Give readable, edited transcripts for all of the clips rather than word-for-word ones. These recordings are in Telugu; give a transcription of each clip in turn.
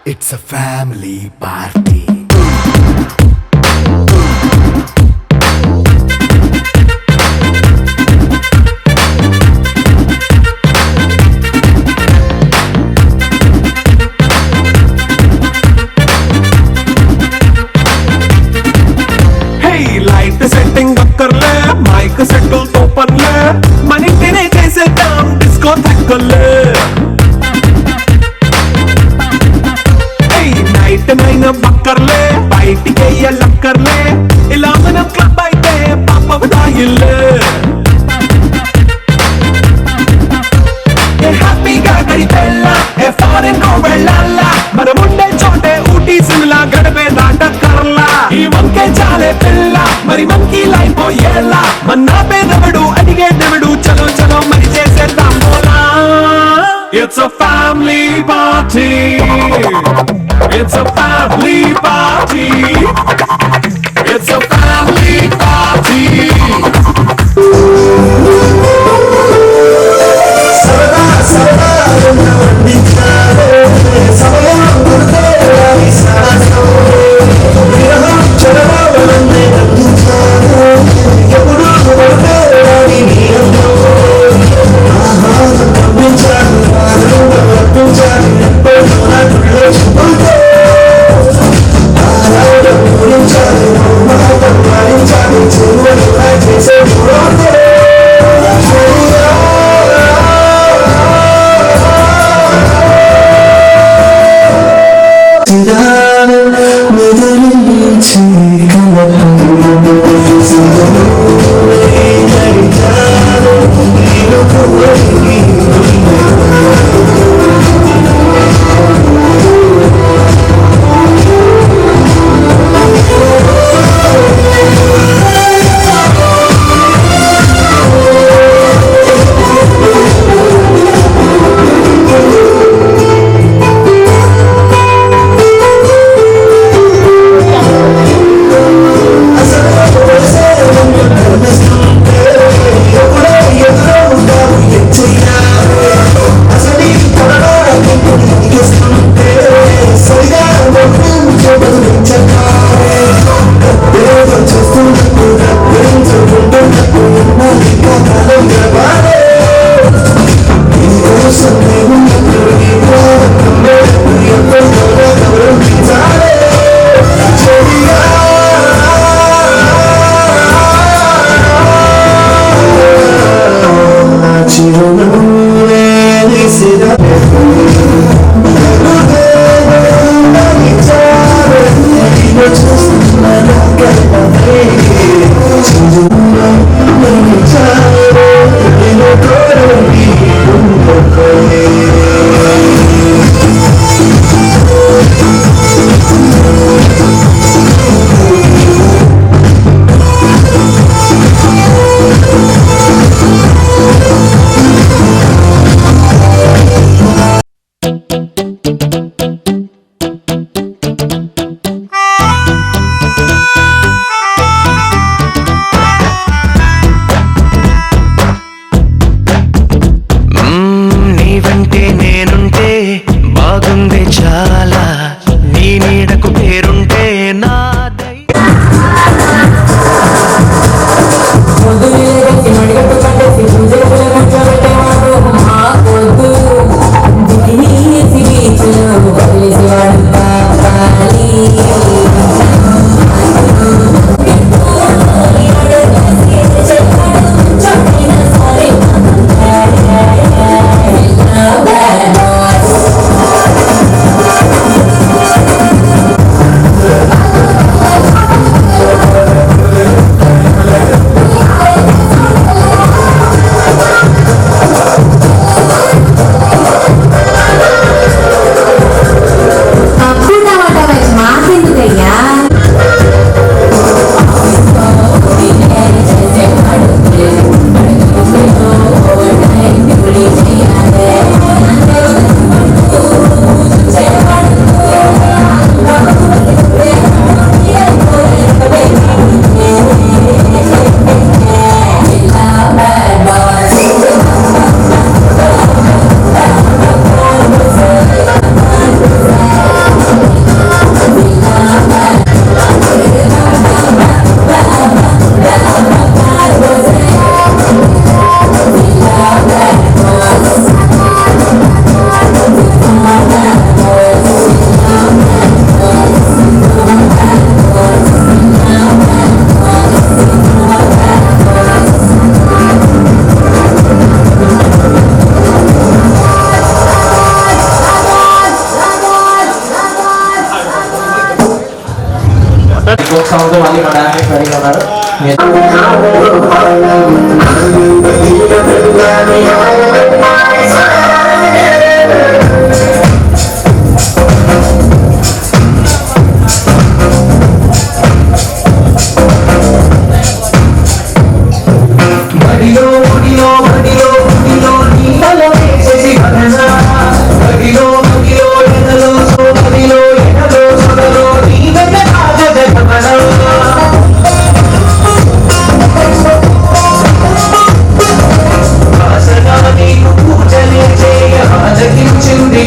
It's a family party. Hey, light setting అక్కర్లే మైక్ సెట్టుల్ తో పనిలే మనింటినే చేసేద్దాం డిస్కో థక్కర్లే నైట్ నైన్ బక్కర్లే బయటికి ఎల్లక్కర్లే ఇలా మనం క్లబ్ అయితే పాప దాయిల్లే హ్యాపీగా గడిపెళ్ళ ఏ ఫారెన్ కో వెళ్ళాల మనం ఉండే చోటే ఊటీ సిమ్లా గడిపే దాటక్కర్లా ఈ వంకే చాలే పిల్ల మరి మంకీ లైఫ్ ఏళ్ళ మన్నా పేదవడు అడిగేదవడు చలో చలో మరి చేసేద్దాం పోలా. It's a family party. It's a family party. It's a family party. Sarada sarada nanditare samaya gurudari sarasno viraham charavalande nanditare epudu gurudari niyamno aha nambincharu varu nambincharu epudu na tullo chupulde ara purincharu mata varincharu chuvadu na chese purode song తో మళ్ళీ మా డాన్స్ రెడీగా ఉన్నారు. ఆశగా నీకు పూజలే చేయ ఆలకించింది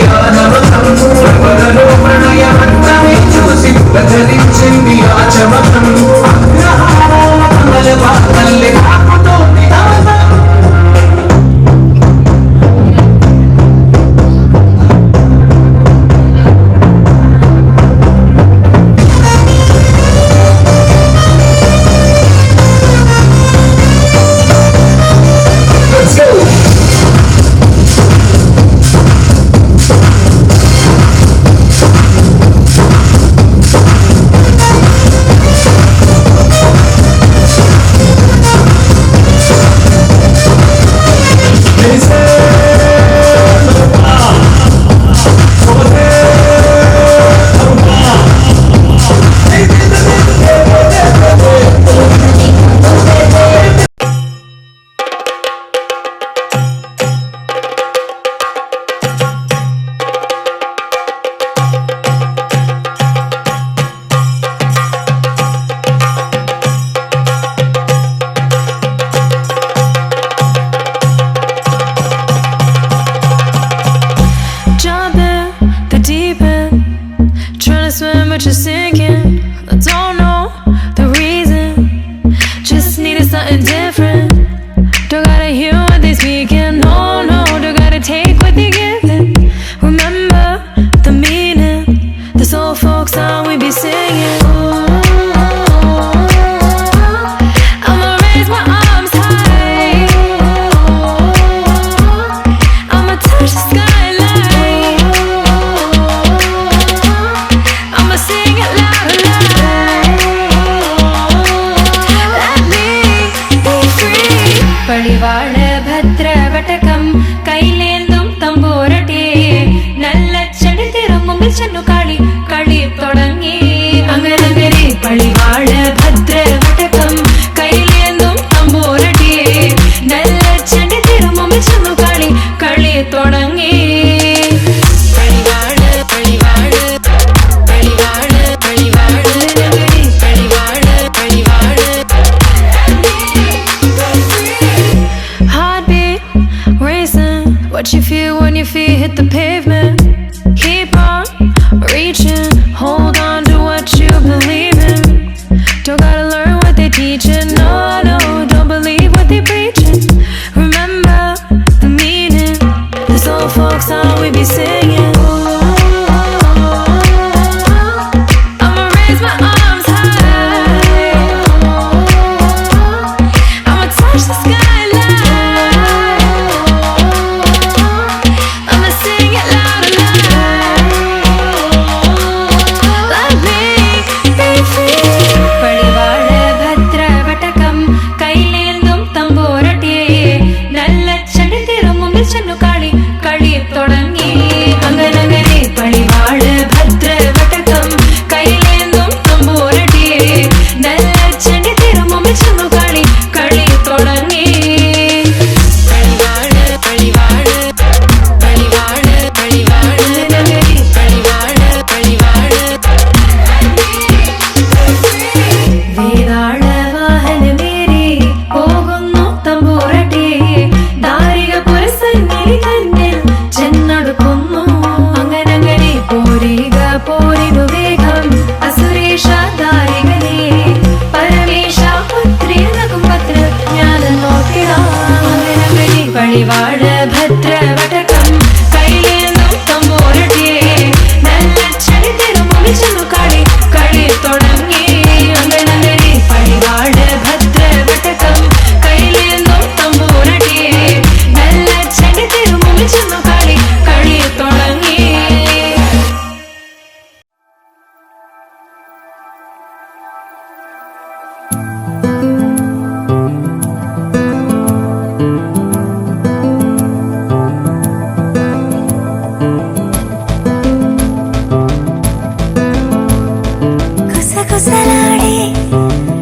గుసగుసలాడే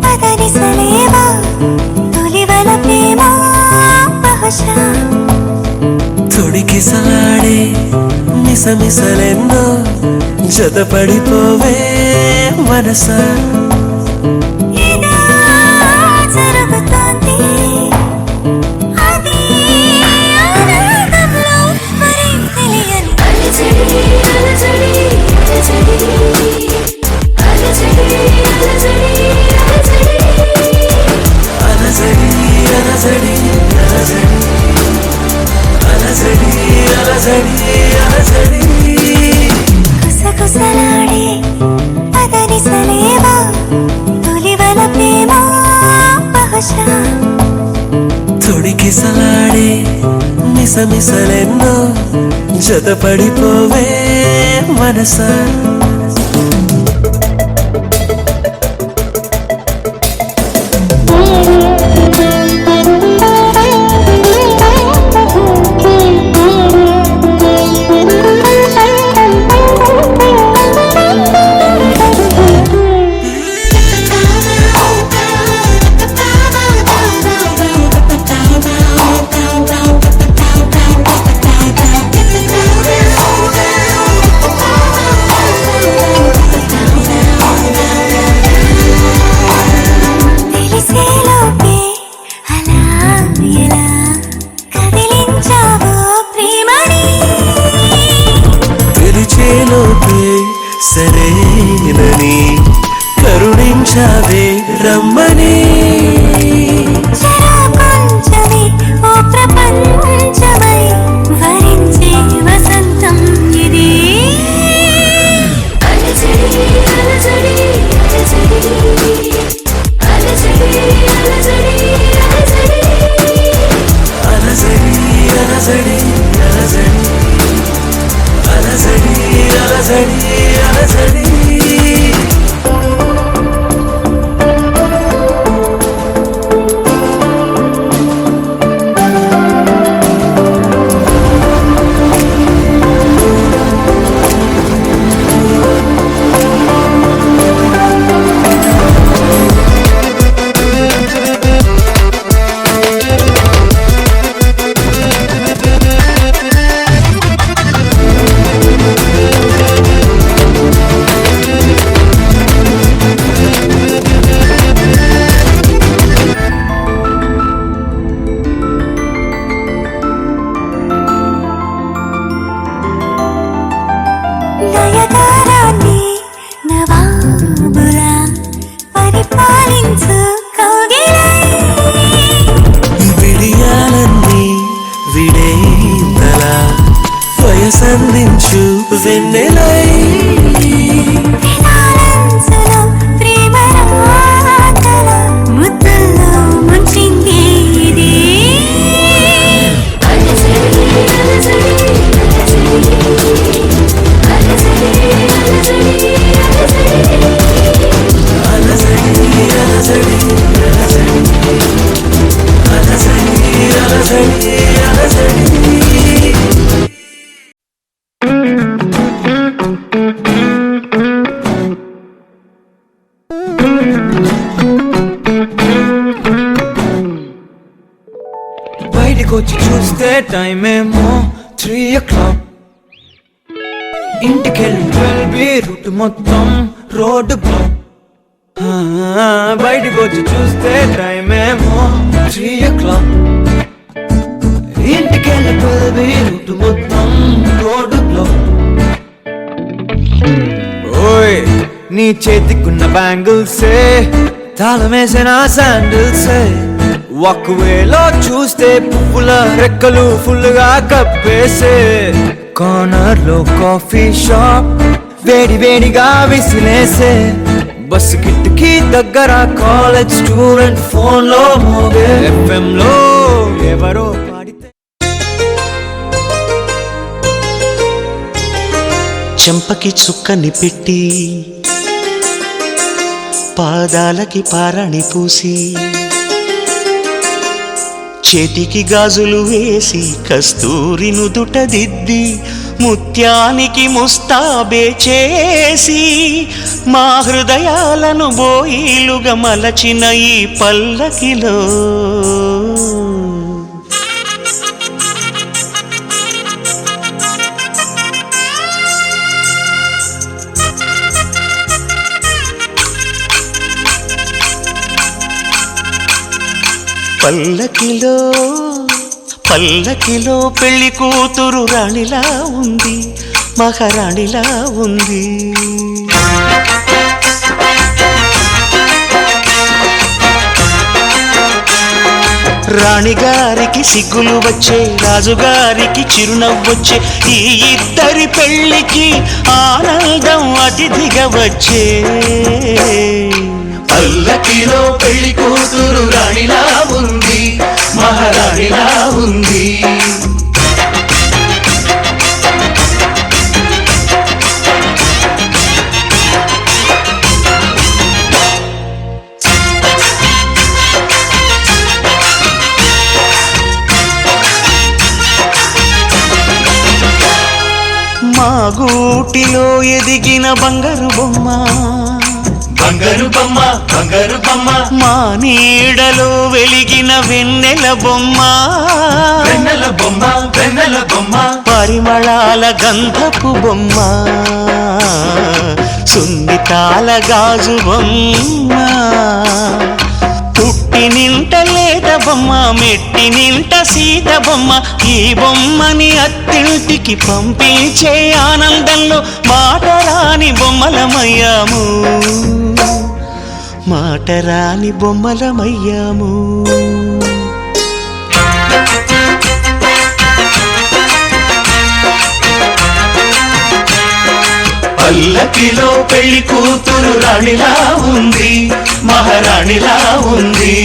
పదనిసలేవా తొలివల ప్రేమ బహుశా తొడికిసలాడే మిసమిసలెన్నో జతపడిపోవే మనసా ఏదో జరుగుతోంది అది ఆనందంలో మరి తెలియని అలజడి అలజడి అలజడి అలజడి అలజడి అలజడి అలజడి అలజడి అలజడి గుసగుసలాడే పదనిసలేవా తొలివల ప్రేమ బహుశా తొడికిసలాడే మిసమిసలెన్నో జతపడిపోవే మనసా తెలిసేలోపే అలా ఎలా కదిలించావో ప్రేమని పిలిచేలోపే సరేనని కరుణించావే రమ్మని జరా కొంచెమే ఓ ప్రపంచమై వరించే వసంతం ఇది అలజడి అలజడి అలజడి అలజడి అలజడి అలజడి అలజడి అలజడి అలజడి అలజడి నయగారాన్ని నవాబులా పరిపాలించు కౌగిలై విడియాలన్నీ విడేంతల వయసందించు వెన్నెలై విలాలంచులో ప్రేమ రాతల ముద్దుల్లో ముంచింది ఇది అలజడి అలజడి అలజడి అలజడి బయటికొచ్చి చూస్తే టైం ఏమో 3 o'clock ఇంటికెళ్ళి 12 రూట్ మొత్తం రోడ్డు బ్లాక్ బయటికొచ్చి చూస్తే టైం ఏమో 3 o'clock ఇంటికెళ్ళి 12 రూట్ మొత్తం రోడ్డు బ్లాక్ ఓయ్ నీ చేతికున్న బ్యాంగిల్సే తాళమేసిన శాండిల్సే ఒకవేలో చూస్తే పువ్వుల రెక్కలు ఫుల్గా కప్పేసే కార్నర్ లో కాఫీ షాప్ వేడి వేడిగా విసిలేసే బస్ కిటికీ దగ్గర కాలేజ్ స్టూడెంట్ ఫోన్ లో మోగే FM లో ఎవరో పాడితే చెంపకి చుక్కని పెట్టి పాదాలకి పారాణి పూసి చేతికి గాజులు వేసి కస్తూరి నుదుట దిద్ది ముత్యానికి ముస్తాబే చేసి మా హృదయాలను బోయిలుగా మలచిన ఈ పల్లకిలో పల్లకిలో పల్లకిలో పెళ్లి కూతురు రాణిలా ఉంది, మహారాణిలా ఉంది. రాణిగారికి సిగ్గులు వచ్చే, రాజుగారికి చిరునవ్వొచ్చే, ఈ ఇద్దరి పెళ్లికి ఆనందం అతిథిగా వచ్చే. పల్లకిలో పెళ్లి కూతురు రాణిలా ఉంది, మహారాణిలా ఉంది. మా గూటిలో ఎదిగిన బంగారు బొమ్మ, బంగారు బొమ్మ, బంగారు బొమ్మ. మా నీడలో వెలిగిన వెన్నెల బొమ్మ, వెన్నెల బొమ్మ, వెన్నెల బొమ్మ. పరిమళాల గంధపు బొమ్మ, సున్నితాల గాజు బొమ్మ. పుట్టి నింట లేత బొమ్మ, మెట్టి నింట సీత బొమ్మ. ఈ బొమ్మని అత్తింటికి పంపించే ఆనందంలో మాటరాని బొమ్మలమయ్యాము, మాటరాని బొమ్మలమయ్యాము. పల్లకిలో పెళ్లి కూతురు రాణిలా ఉంది, మహారాణిలా ఉంది.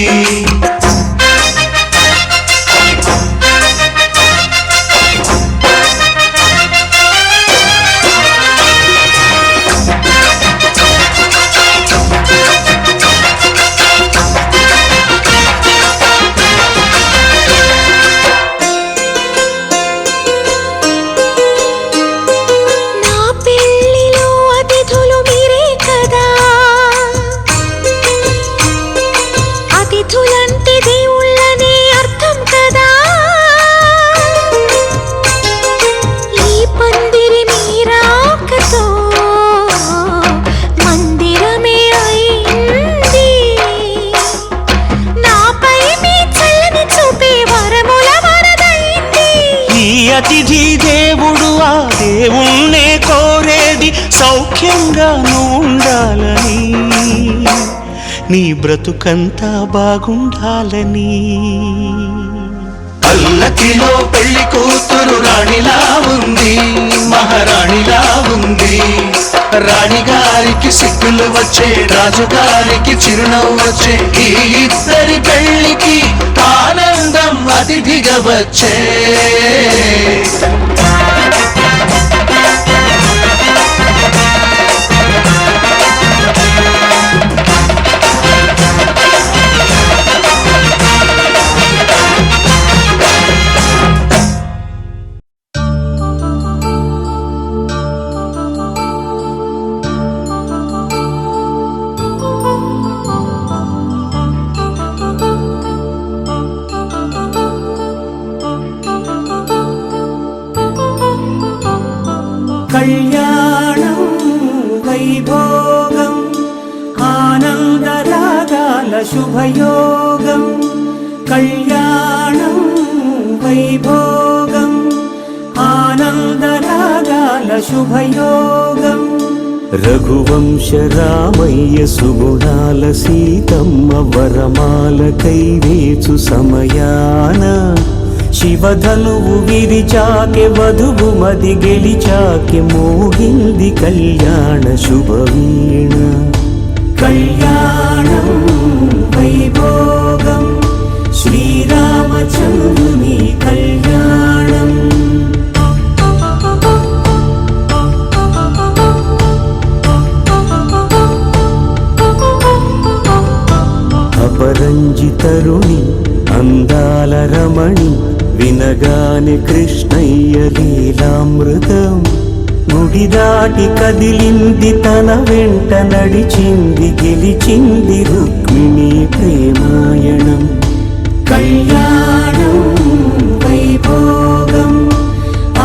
అతిథి దేవుడు ఆ దేవుణ్ణే కోరేది సౌఖ్యంగా నువ్వు ఉండాలని, నీ బ్రతుకంతా బాగుండాలని. పల్లకిలో పెళ్లి కూతురు రాణిలా ఉంది, మహారాణిలా ఉంది. రాణిగారికి సిగ్గులు వచ్చే, రాజుగారికి చిరునవ్వు వచ్చే, ఈ ఇద్దరి పెళ్లికి ఆనందం అతిథిగా వచ్చే. కళ్యాణం వైభోగం ఆనందరాగాల శుభయోగం. కళ్యాణం వైభోగం ఆనందరాగాల శుభయోగం. రఘువంశ రామయ్య సుగుణాల సీతమ్మ వరమాల కైవేచు సమయాన శివధనువు విరిచాకె వధువు మది గెలిచాకె మోగింది కళ్యాణ శుభవీణ. కళ్యాణం వైభోగం శ్రీరామచంద్రుని కళ్యాణం. అపరంజి తరుణి అందాల రమణి వినగానే కృష్ణయ్య లీలామృతం గుడి దాటి కదిలింది తన వెంట నడిచింది గెలిచింది రుక్మిణి ప్రేమాయణం కళ్యాణం వైభోగం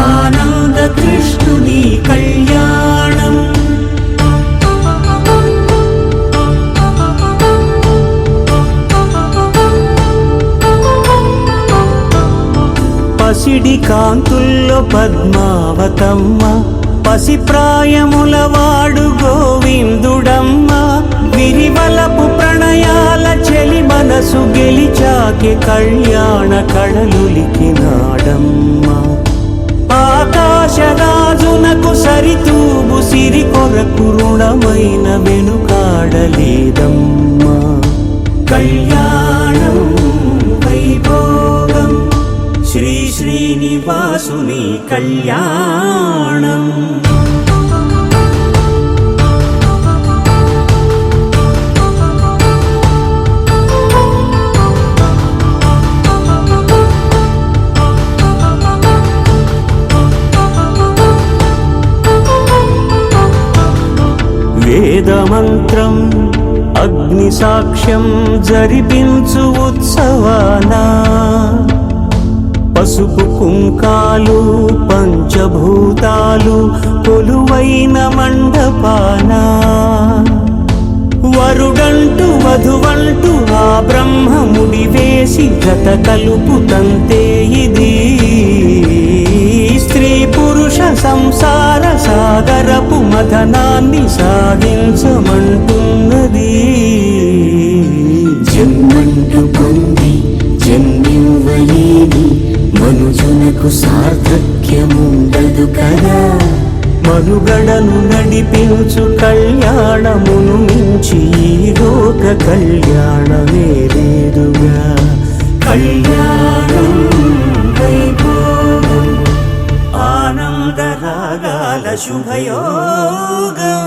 ఆనంద కృష్ణుని కళ్యాణం పసిడి కాంతుల్లో పద్మావతమ్మ పసి ప్రాయముల వాడు గోవిందుడమ్మ విరివలపు ప్రణయాల చెలి మనసు గెలిచాకే కళ్యాణ కళలులికినాడమ్మ ఆకాశరాజునకు సరితూగు సిరి కొరకు రుణమైన వెనుకాడలేదమ్మా కళ్యాణం వైభోగం శ్రీ శ్రీనివాసుని కళ్యాణం వేదమంత్రం అగ్ని సాక్ష్యం జరిపించు ఉత్సవానా పసుపు కుంకాలు పంచభూతాలు కొలువైన మండపాన వరుడంటూ వధువంటూ ఆ బ్రహ్మముడి వేసి జత కలుపుతంతే ఇది స్త్రీ పురుష సంసార సాగరపు మథనాన్ని సాగించమంటున్నది జన్మంటూ పొంది జన్మివ్వలేని మనుజునకు సార్థక్యముండదు కదా మనుగడను నడిపించు కళ్యాణమును మించి ఈ లోక కళ్యాణమే లేదుగా కళ్యాణం వైభోగం ఆనంద రాగాల శుభయోగం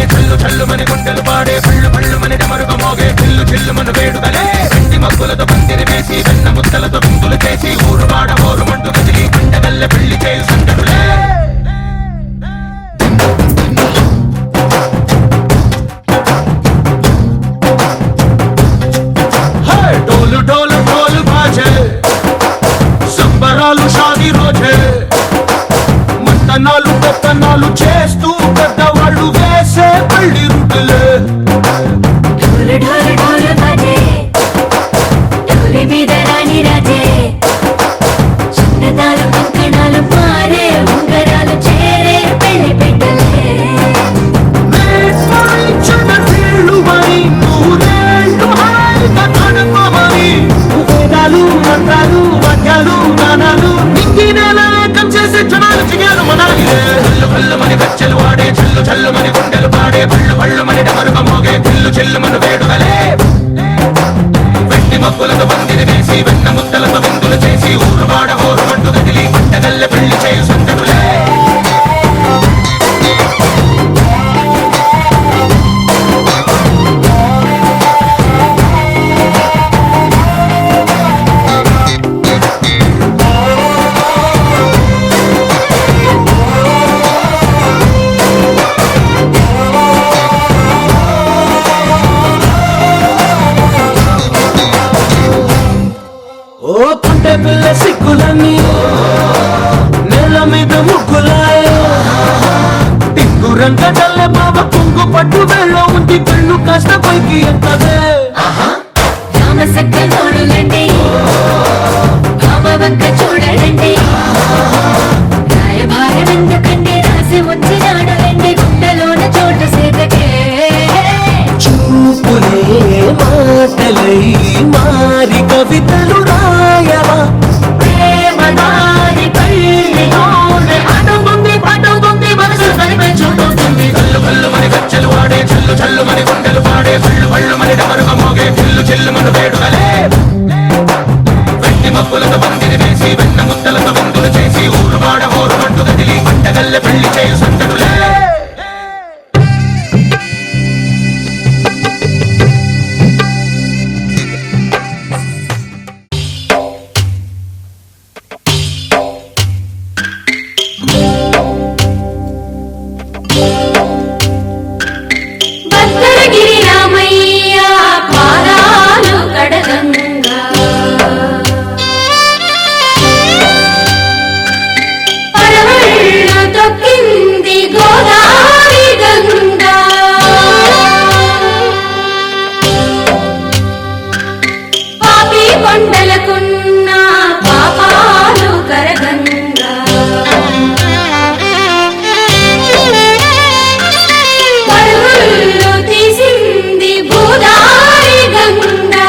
చల్లు చల్లు మని గుండెలు పాడే పళ్ళు పళ్ళు మని డమరుగా మోగే చిల్లు చిల్లు మన వేడుదలే వెండి మబ్బులతో పందిరి వేసి వెన్న ముద్దలతో విందులు చేసి ఊరు వాడ ఊరు మంటు కదిలి పండగల్ల పెళ్లి చేయు సందడులే డోలు డోలు డోలు బాజే సంబరాలు షాదీ రోజే మంతనాలు పెత్తనాలు చేస్తూ పెద్దవాళ్ళు వేసే పెళ్లి రుటులే ढोल ढोल ढोल बाजे ढोली మీద రాణి రాజే చిన్నదాలు కంకణాలు పారే ఉంగరాలు చేరే పెళ్లి పెట్టలే చిన్న తీళ్ళు మరి నూరేళ్ళు హాయిగా గడపమని వేదాలు మంత్రాలు వాక్యాలు గానాలు నింగినేల ఏకం చేసే క్షణాలు చిగాలు మనాలి చల్లు పళ్ళు మని గచ్చెలు వాడే చల్లు చల్లు మని గుండెలు పాడే పళ్ళు పళ్ళు మని డమరుగా మోగే చిల్లు చిల్లు మన వేడుదలే వెండి మబ్బులతో పందిరి వేసి వెన్న ముద్దలతో విందులు చేసి ఊరు వాడ ఊరు మంటు కదిలి పంటగల్ల పెళ్లి చేయు సందడులే ఓ పుట్టే పిల్ల సిక్కులన్నీ నేల మీద ముగ్గులాయో టింగు రంగడల్లే బాబా కుంగు పట్టు వెళ్ళ ఉండి కళ్ళు కాస్త పైకి ఎక్కదే రామసక్క నోడులండి భావవంక చూడడండి రాయభారం ఎందుకండి రాసి వచ్చినాడు వెండి గుండెలోన చోటు సేదకే చూపులే మాటలై మారి కవితలు రాయవా పువ్వులతో పందిరి వేసి వెన్న ముద్దలతో వందులు చేసి ఊరువాడ ఊరు పట్టు కదిలి పంటగల్లె పెళ్లి చేయు సందడులే భద్రగిరి రామయ్య పాదాలు కడగంగా పరవళ్ళు తొక్కింది గోదావరి గంగా పాపి కొండలకున్న పాపాలు కరగంగా పరుగులు తీసింది గోదావరి గంగా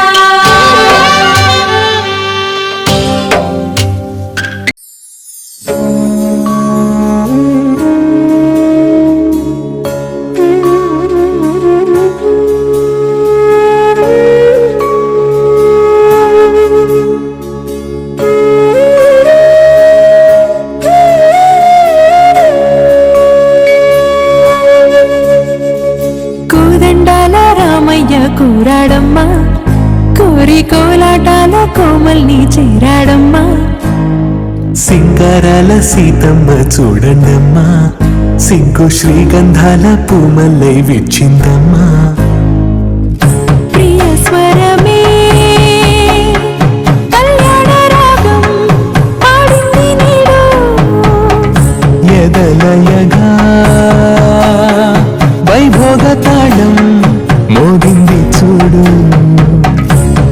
కోదండాల రామయ్య కూరాడమ్మా కోరి కోలాటాల కోమల్ని చేరాడమ్మా సింగారాల సీతమ్మ చూడండమ్మా సింకు శ్రీగంధాల పూమల్లై విచ్చిందమ్మా ప్రియ స్వరమే కళ్యాణ రాగం పాడింది నీడు ఎదలయగా వైభోగ తాళం మోగింది చూడు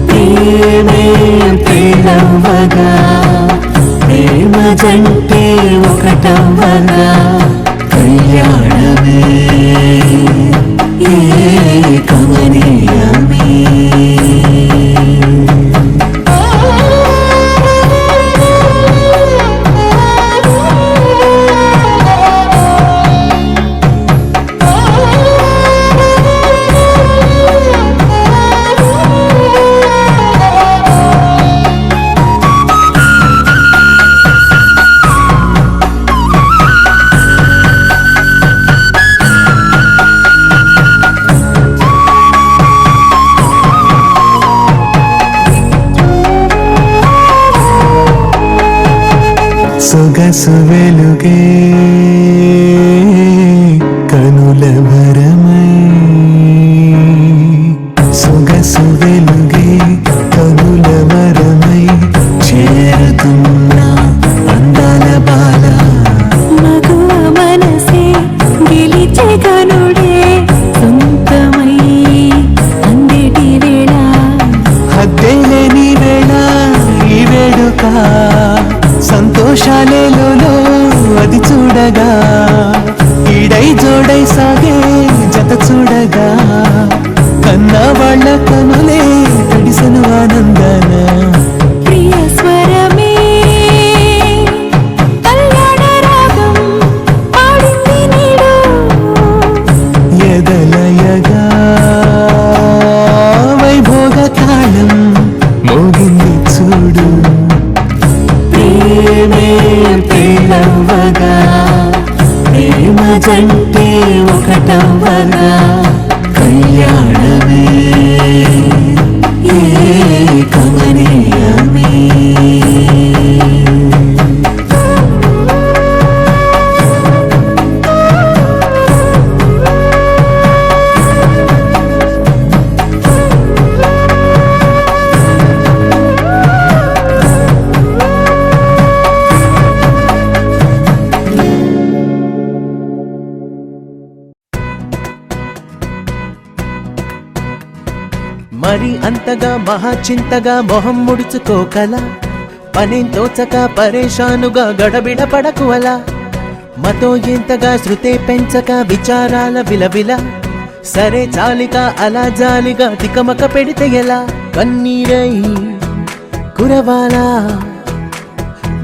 ప్రేమే ప్రేమవగా ప్రేమ జంటే ఒకటవ్వగా కళ్యాణమే కమనీయమే సొగసు వెలుగే కనుల భరమై సొగసు వెలుగే కనుల భరమై చేరుతున్న అందాల బాల మగువ మనసే గెలిచే కనుడే సొంతమై అందేటి వేళ హద్దేలేని వేళ ఈ వేడుక సంతోషాలేలో అది చూడగా ఈడై జోడై సాగే జత చూడగా కన్నా వాళ్ళ కనులే తడిసెను ఆనందన ప్రియ స్వరమే కళ్యాణ రాగం పాడింది నీడు ఎదలయగా వైభోగ తాళం మోగింది చూడు ప్రేమే ప్రేమవగా ప్రేమ జంటే ఒకటవ్వగా కళ్యాణమే కమనీయమే మరి అంతగా మహాచింతగా మొహం ముడుచుకోకల పనేం తోచక పరేషానుగా గడబిడ పడకు అలా మతో ఎంతగా శృతే పెంచక విచారాల విలవిల సరే చాలిక అలా జాలిగా తికమక పెడితే ఎలా కన్నీరై కురవాలా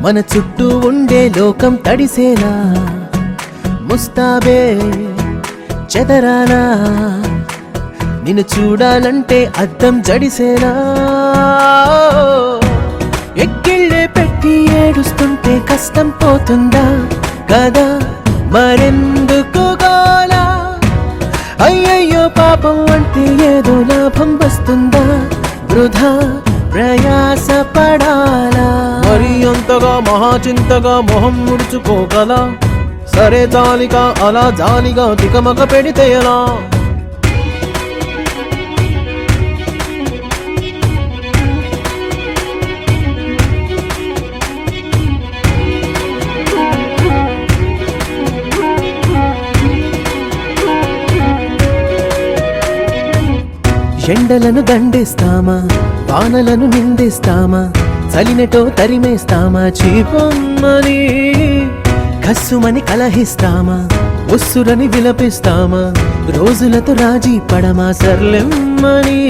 మన చుట్టూ ఉండే లోకం తడిసేలా ముస్తాబే చెదరానా నిన్ను చూడాలంటే అద్దం జడిసేనా ఎక్కిళ్ళ అంతగా మహాచింతగా మొహం ముడుచుకోగల సరే జాలిగా అలా జాలిగా తికమక పెడితే ఎలా ఎండలను దండిస్తామా వానలను నిందిస్తామా చలినటో తరిమేస్తామా చీపమ్మని కస్సుమని కలహిస్తామా ఉస్సురని విలపిస్తామా రోజులతో రాజీ పడమా సర్లెమ్మని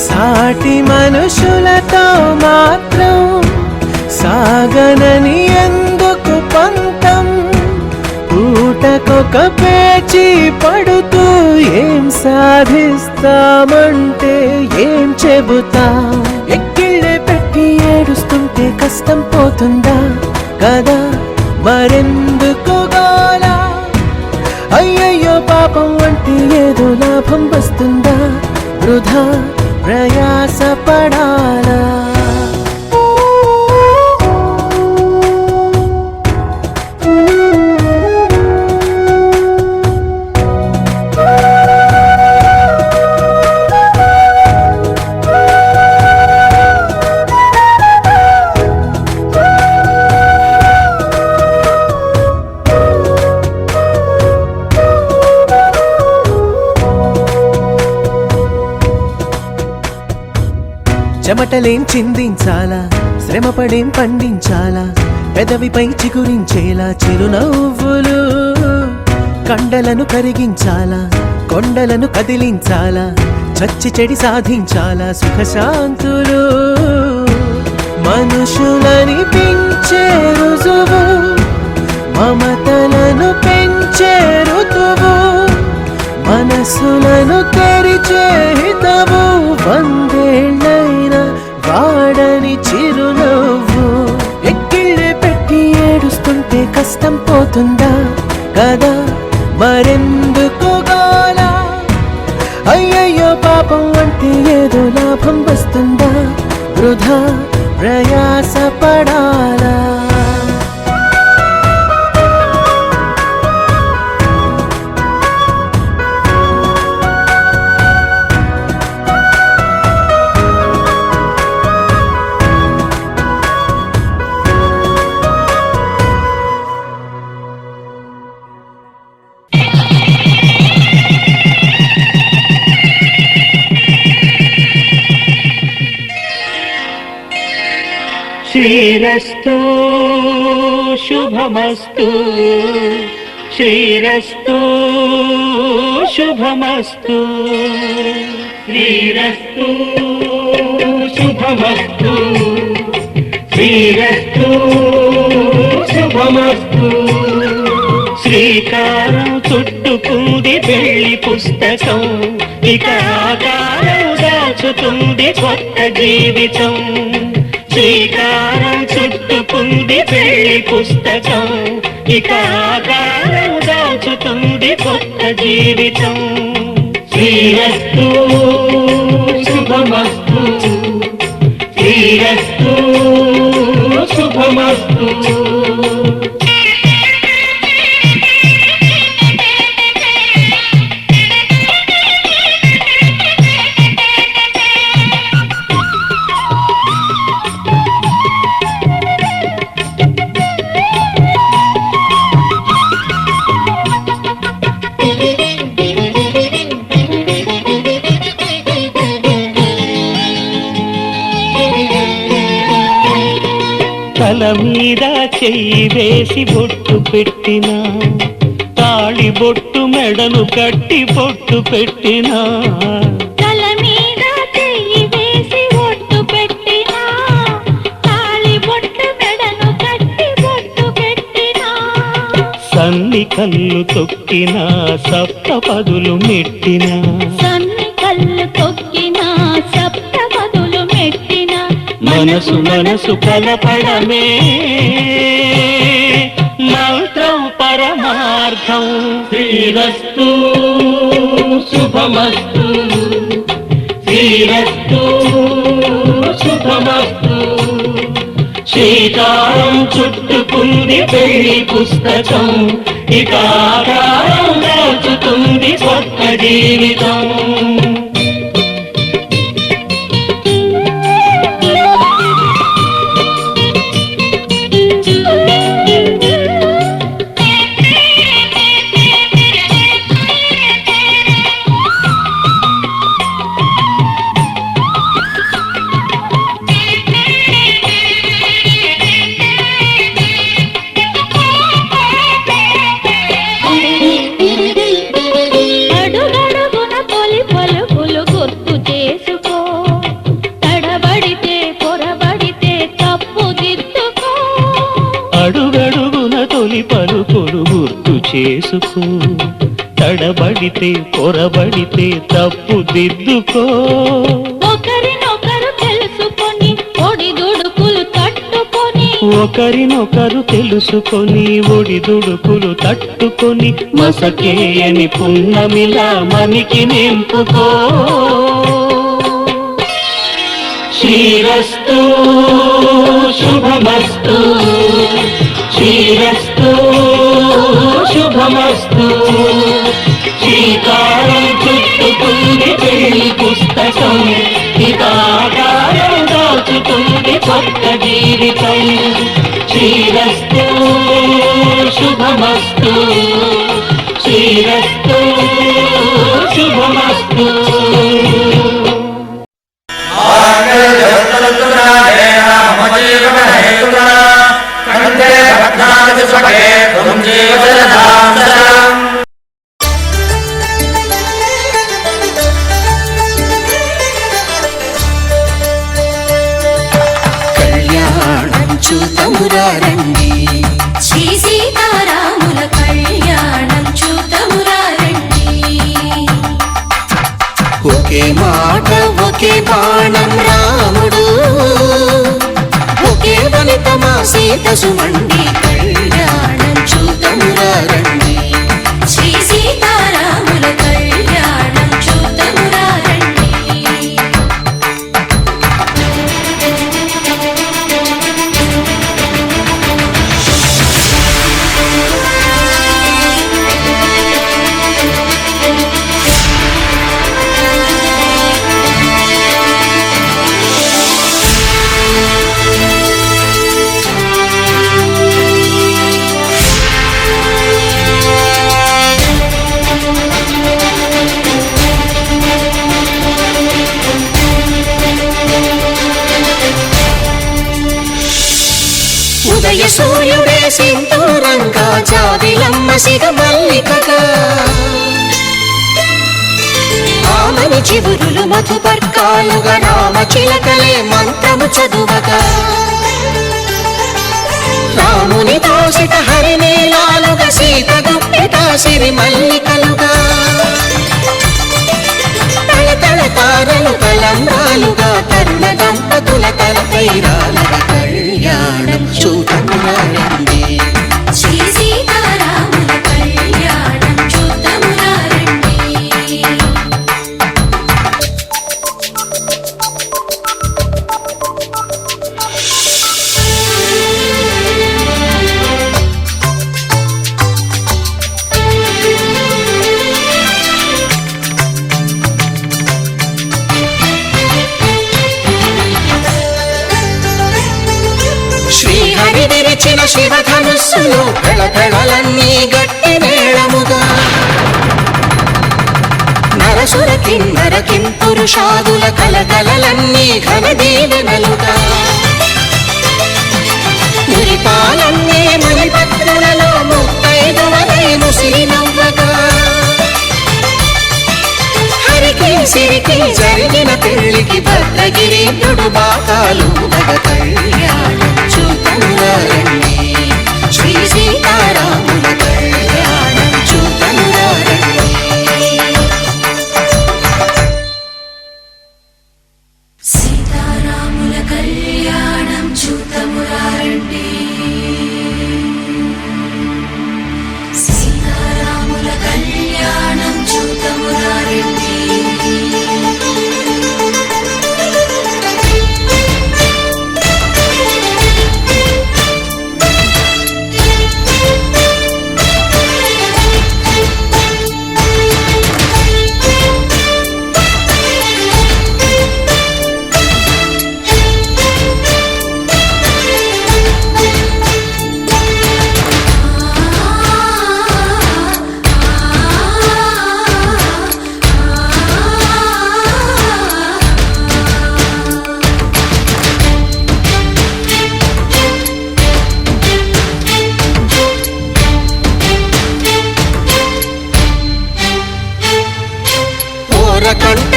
సాటి మనుషులతో మాత్రం సాగనని ఎందుకు పంతం పూటకొక పేచి పడుతూ ఏం సాధిస్తామంటే ఏం చెబుతా ఎక్కిళ్ళే పెట్టి ఏడుస్తుంటే కష్టం పోతుందా కదా మరెందుకు గోలా అయ్యయ్యో పాపం అంటే ఏదో లాభం వస్తుందా వృధా ప్రయాస పడాలా చెమటలేం చిందించాలా శ్రమపడేం పండించాలా పెదవిపై చిగురించేలా చిరునవ్వులు కండలను కరిగించాలా కొండలను కదిలించాలా చచ్చి చెడి సాధించాలా సుఖశాంతులు మనుషులని పెంచే రుజువు మమతలను పెంచే ఋతువు మనసులను తెరిచే హితవు వందేళ్ళైనా వాడని చిరునవ్వు ఎక్కిళ్ళే పెట్టి ఏడుస్తుంటే కష్టం పోతుందా కదా మరెందుకు గోలా అయ్యయ్యో పాపం అంటే ఏదో లాభం వస్తుందా వృధా ప్రయాస పడాలా శ్రీరస్తు శుభమస్తు శ్రీరస్తు శుభమస్తు శ్రీరస్తు శుభమస్తు శ్రీరస్తు శుభమస్తు శ్రీకారం చుట్టుకుంది పెళ్లి పుస్తకం ఇక ఆకారం దాచుతుంది కొత్త జీవితం శ్రీకారం చుట్టుకుంది పెళ్లి పుస్తకం ఇక ఆకారం దాచుతుంది కొత్త జీవితం శ్రీరస్తు శుభమస్తు శ్రీరస్తు శుభమస్తు తల మీద చెయ్యి వేసి బొట్టు పెట్టినా తాళి బొట్టు మెడలు కట్టి బొట్టు పెట్టినా తల మీద చెయ్యి వేసి బొట్టు పెట్టినా తాళి బొట్టు మెడను కట్టి బొట్టు పెట్టినా సన్ని కళ్ళు తొక్కినా సప్త పదులు మెట్టినా సన్ని కళ్ళు తొక్కినా సప్త పదులు మెట్టినా మనసు మనసు కలపడమే మంత్రం పరమార్థం శ్రీరస్తు శుభమస్తు శ్రీరస్తు శుభమస్తు శ్రీకారం చుట్టుకుంది పెళ్లి పుస్తకం, ఇక ఆకారం దాచుతుంది కొత్త జీవితం. చేసుకో, తడబడితే పొరబడితే తప్పు దిద్దుకో. ఒకరినొకరు తెలుసుకొని ఒడిదుడుకులు తట్టుకొని, ఒకరినొకరు తెలుసుకొని ఒడిదుడుకులు తట్టుకొని, మసకేయని పున్నమిలా మనికి నింపుకో. శ్రీరస్తు శుభమస్తు, శ్రీరస్తు శుభమస్తు. శ్రీకారం చుట్టుకుంది పెళ్లి పుస్తకం, ఇక ఆకారం దాచుతుంది కొత్త జీవితం. శ్రీరస్తు శుభమస్తు, శ్రీరస్తు శుభమస్తు. కళ్యాణం చూతమురారండి, శ్రీ సీతారాముల కళ్యాణం చూతమురారండి. ఒకే మాట ఒకే బాణం రాముడు, ఒకే వనిత మా సీత సుమండి. కళ్యాణం చూతమురారండి, శ్రీ సీతారాముల కళ్యాణం చూతమురారండి. ఉదయ సూర్యుడే సింధూరంగా, జాబిలమ్మ సిగ మల్లికగా, ఆమని చివురులు మధుపర్కాలుగా, రామ చిలకలే మంత్రము చదువగా, రాముని దోసిట హరినీలాలుగా, సీత గుప్పిట సిరి మల్లికలుగా, తళతళ తారలు తలంబ్రాలుగా, తరుణ దంపతుల తలపైరాలుగా. కళ్యాణం చూతమురారండి, శ్రీ సీతారాముల కళ్యాణం చూతమురారండి. శ్రీహరి విరిచిన శివధనుస్సులు, పెళపెళలన్నీ గట్టి మేళముగా, నరసుర కిన్నర కింపురుషాదుల కలకలలన్నీ ఘన దీవెనలుగా, మురిపాలన్నీ మణిపత్రులలో ముత్తైదువలై ముసిరి నవ్వగా, హరికి సిరికి జరిగిన పెళ్లికి భద్రగిరీంద్రుడు బాకాలు మగ. కళ్యాణం చూతమురారండి, శ్రీ సీతారాముల కళ్యాణం చూతమురారండి. సీతారాముల కళ్యాణం చూతమురారండి, సీతారాముల కళ్యాణం చూతమురారండి.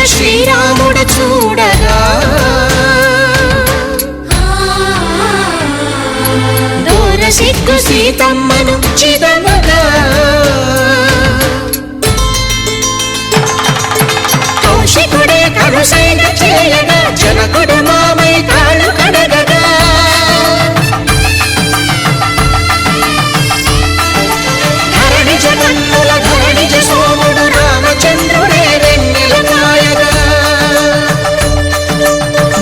శ్రీరాముడు చూడగా దూర సిగ్గు సీతమ్మను చిదమగా కౌశికుడే కరుసైన చేయగా జనకుడు మామై కాళ్ళు కడగగా ధరణి జగన్నుల ధరణిజ సోముడు రామచంద్రుడే వెన్నెల కాయగా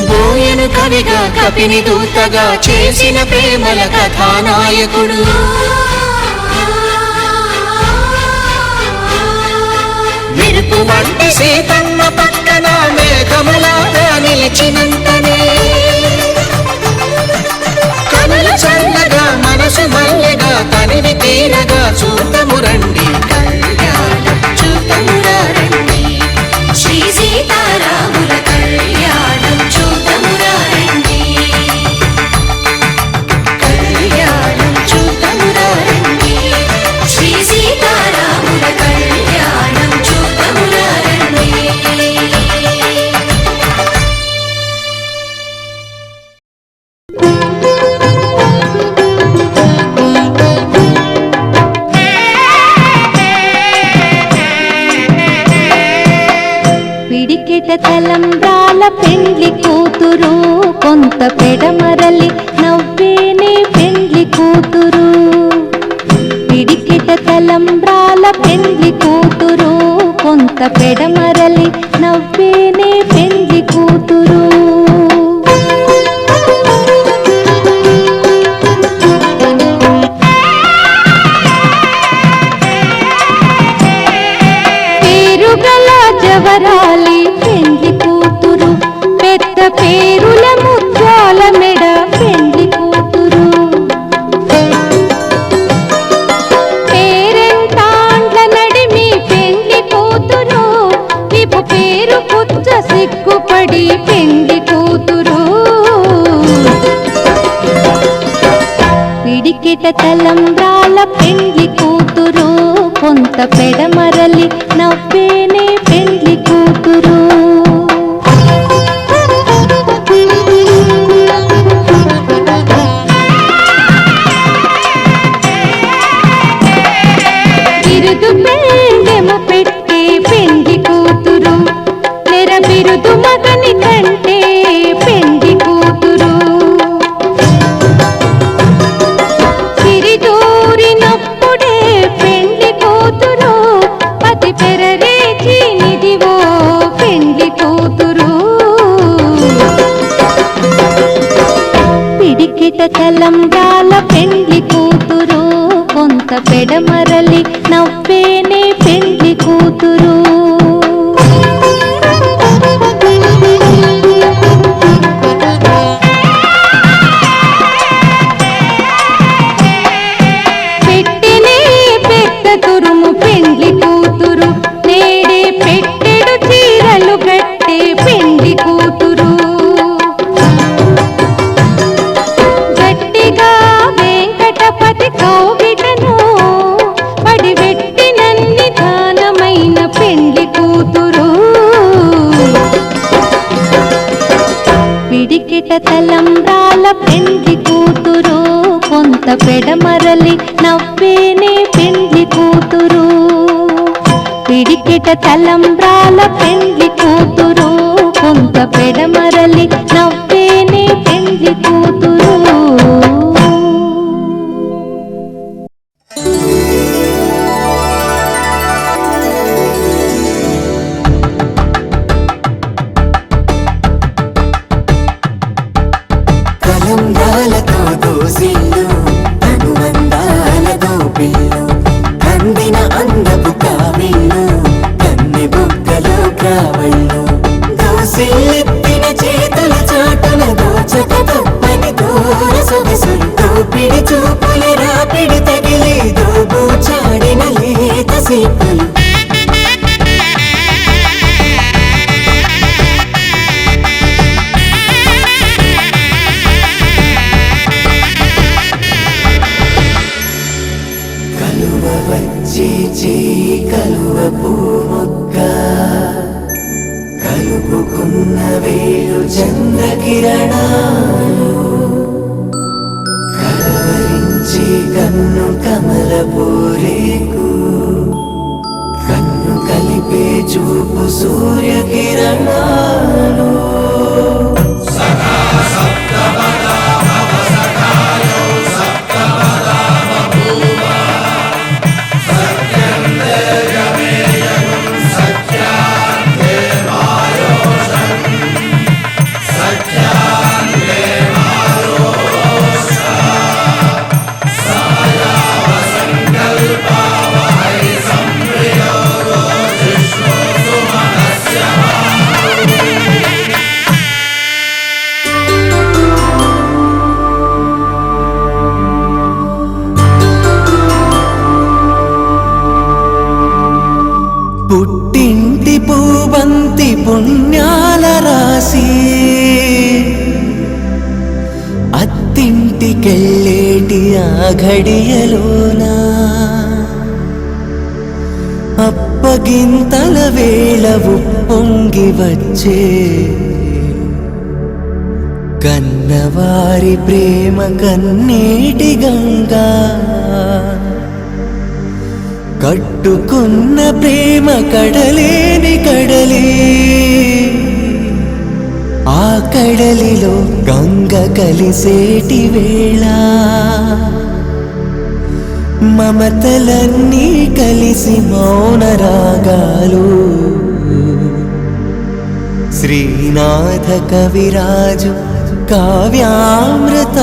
బోయను కవిగా కపిని దూతగా చేసిన ప్రేమల కథానాయకుడు మెరుపు వంటి సీతమ్మ పక్కన మేఘములాగా నిలిచినంతనే కనులు చల్లగా మనసు మల్లెగా తనివి తీరగా చూతము రండి కళ్యాణం చూతమురా రండి శ్రీ సీతారాముల కళ్యాణం చూతమురా రండి కళ్యాణం చూతమురా రండి శ్రీ సీతారాముల కళ్యాణం చూతమురా రండి. పిడికెట తలంబ్రాల పెండ్లి కూతురు కొంత పెడమరలి నవ్వేనే పెండ్లి కూతురు పిడికెట తలంబ్రాల పెండ్లి కూతురు కొంత పెడమరలి నవ్వేనే పెండ్లి కూతురు పేరుగల జవరాలి పెండ్లి కూతురు పెద్ద పేరుల ముత్యాల మెడ పెండ్లి కూతురు పేరెంటాండ్ల నడిమి పెండ్లి కూతురు విపు పేరు పుచ్చ సిగ్గుపడి పెండ్లి కూతురు పిడికిట తలంబ్రాల పెండ్లి కూతురు కొంత పెడమరలి నవ్వేనే పెండ్లి కూతురు బిరుదు పెండెము పెట్టే పెండ్లి కూతురు నెర బిరుదు మగని కంటే పెండ్లి కూతురు సిరిదూరినప్పుడే పెండ్లి కూతురు పతి పెరరేచి నిదివో పెండ్లి కూతురు పిడికిట తలంబ్రాల పెండ్లి కూతురు కొంత పెడమరలి నవ్వేనే పెండ్లి కూతురు పెట్టెనే పెద్ద తురుము పెండ్లి కూతురు నేడే పెట్టెడు చీరలు గట్టే పెండ్లి కూతురు గట్టిగా వెంకటపతి కౌగిటను పడివెట్టినన్ని దానమైన పెండ్లి కూతురు పిడికిట తలంబ్రాల పెండ్లి కూతురు కొంత పెడమరలి నవ్వేనే పెండ్లి కూతురు పిడికిట తలంబ్రాల పెండ్లి కూతురు కొంత పెడమరలి నవ్వేనే పెండ్లి కూతురు తలంబ్రాలతో దోసిల్లు అనుబంధాలతో పిల్లు కందిన అందపు కావిళ్ళు కన్నె బుగ్గలో కావళ్ళు దోసిల్లెత్తిన చేతుల చాటుల దోచక తప్పని దూర సొగసులు దోపిడి చూపుల రాపిడి తగిలి దోబూచాడిన లేత సీపులు కలువ వచ్చే కలువ పూ మొక్క పూరేకు కన్ను కలిపే చూపు సూర్యకిరణాలు పుట్టింటి పూబంతి పుణ్యాల రాసి అత్తింటికెళ్ళేటి ఆ ఘడియలోనా అప్పగింతల వేళ ఉప్పొంగి వచ్చే కన్నవారి ప్రేమ కన్నీటి గంగా కట్టుకున్న ప్రేమ కడలేని కడలి ఆ కడలిలో గంగ కలిసేటి వేళ మమతలన్నీ కలిసి మౌన రాగాలు శ్రీనాథ కవిరాజు కావ్యామృతాలు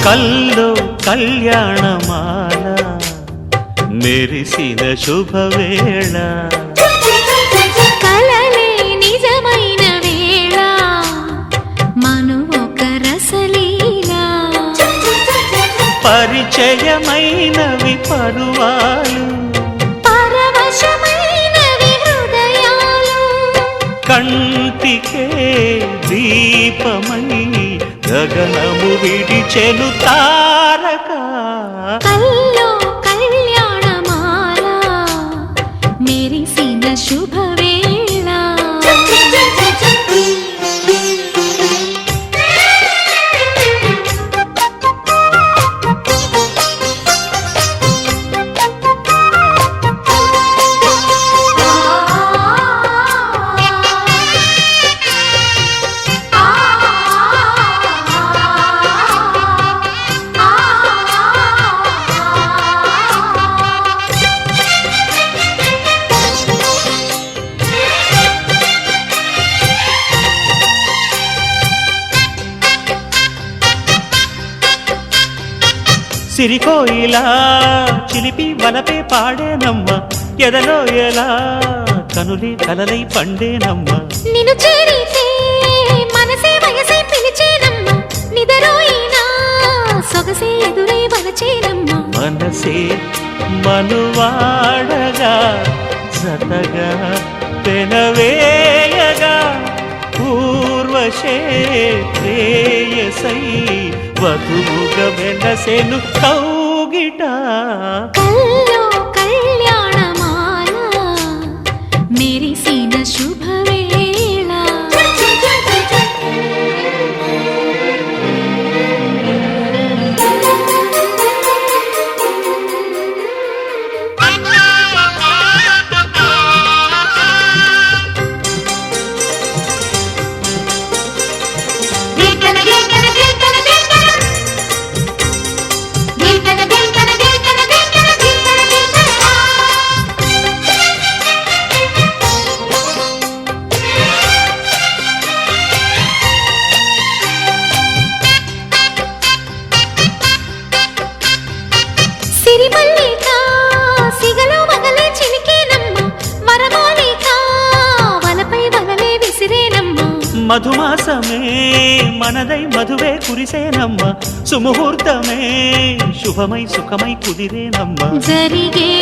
కల్లో కళ్యాణమాల మెరిసిన శుభవేళ కలలే నిజమైన వేళ మను ఒక రసలీలా పరిచయమైనవి పరువాలు పరవశమైనవి హృదయాలు కంటికే దీపమై గగనము విడిచెను తారక కల్లో కళ్యాణమాల మెరిసిన శుభవేళ సిరికోయిలా చిలిపి వలపే పాడేనమ్మ ఎదలో ఎలా కనులే కలలై పండేనమ్మ నిన్ను చేరితే మనసే వయసే పిలిచేనమ్మ నిదరోయినా సొగసే ఎదురై వలచేనమ్మ మనసే మనువాడగా జతగా పెనవేయగా పూర్వశే ప్రేయసై వధువుగా వెనసెను కౌగిట కల్లో కళ్యాణమాల మెరిసిన శుభవేళ మధుమాసమే మనదై మధువే కురిసేనమ్మ సుముహూర్తమే శుభమై సుఖమై కుదిరేనమ్మ జరిగే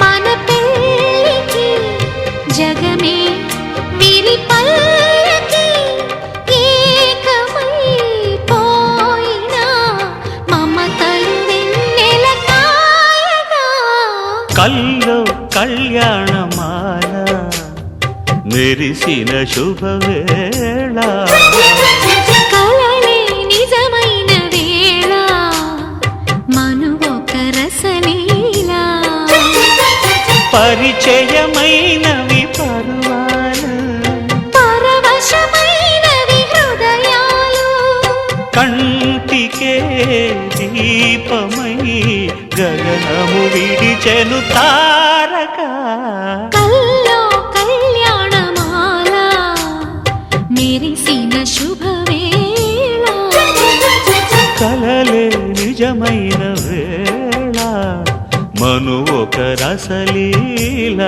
మన పెళ్ళికి జగమే వీరి పల్లకి ఏకమై పోయినా మమతలు వెన్నెల కాయగా కల్లో కళ్యాణమాల మెరిసిన శుభవేళ కలలే నిజమైన వేళ మనువొక రసలీలా పరిచయమైనవి పర్వాలు పరవశమైనవి హృదయాలు కంటికే దీపమై గగనము విడిచెను తారక కల్లో కళ్యాణమాల మెరిసిన శుభవేళ కలలే నిజమైన వేళ మను ఒక రసలీలా